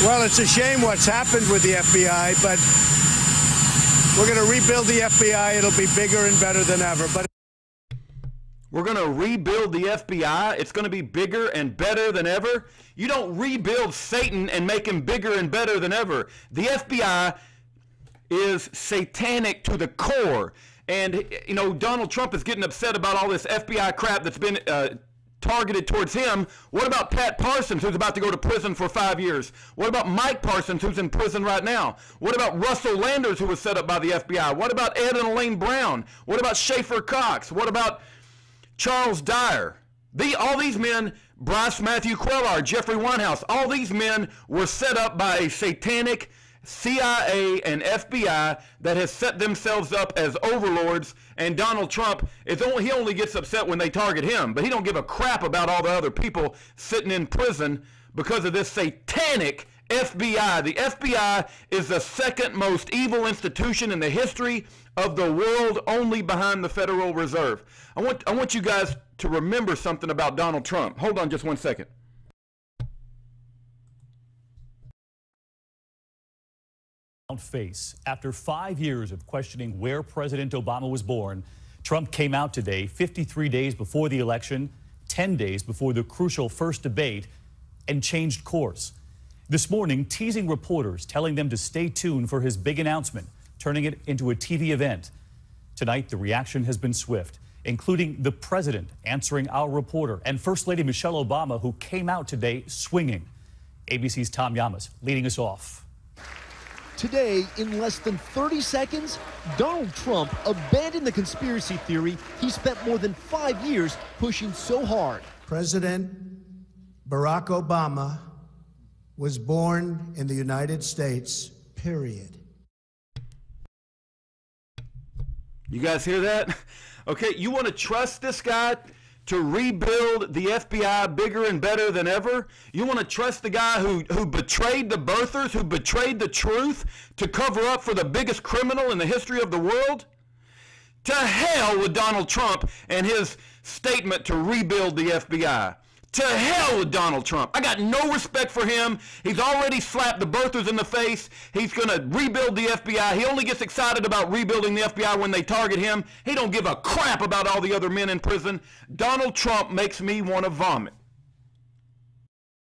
Well, it's a shame what's happened with the FBI, but we're going to rebuild the FBI. It'll be bigger and better than ever. But we're going to rebuild the FBI. It's going to be bigger and better than ever. You don't rebuild Satan and make him bigger and better than ever. The FBI is satanic to the core. And, you know, Donald Trump is getting upset about all this FBI crap that's been targeted towards him. What about Pat Parsons, who's about to go to prison for 5 years? What about Mike Parsons, who's in prison right now? What about Russell Landers, who was set up by the FBI? What about Ed and Elaine Brown? What about Schaefer Cox? What about Charles Dyer? All these men, Bryce Matthew Quillard, Jeffrey Winehouse, all these men were set up by a satanic CIA and FBI that has set themselves up as overlords, and Donald Trump, he only gets upset when they target him, but he don't give a crap about all the other people sitting in prison because of this satanic FBI. The FBI is the second most evil institution in the history of the world, only behind the Federal Reserve. I want you guys to remember something about Donald Trump. Hold on just one second. Face. After 5 years of questioning where President Obama was born, Trump came out today 53 days before the election, 10 days before the crucial first debate, and changed course. This morning, teasing reporters, telling them to stay tuned for his big announcement, turning it into a TV event. Tonight, the reaction has been swift, including the president answering our reporter and First Lady Michelle Obama, who came out today swinging. ABC's Tom Llamas leading us off. Today, in less than 30 seconds, Donald Trump abandoned the conspiracy theory he spent more than 5 years pushing so hard. President Barack Obama was born in the United States, period. You guys hear that? Okay, you want to trust this guy to rebuild the FBI bigger and better than ever? You want to trust the guy who betrayed the birthers, who betrayed the truth to cover up for the biggest criminal in the history of the world? To hell with Donald Trump and his statement to rebuild the FBI. To hell with Donald Trump. I got no respect for him. He's already slapped the birthers in the face. He's going to rebuild the FBI. He only gets excited about rebuilding the FBI when they target him. He don't give a crap about all the other men in prison. Donald Trump makes me want to vomit.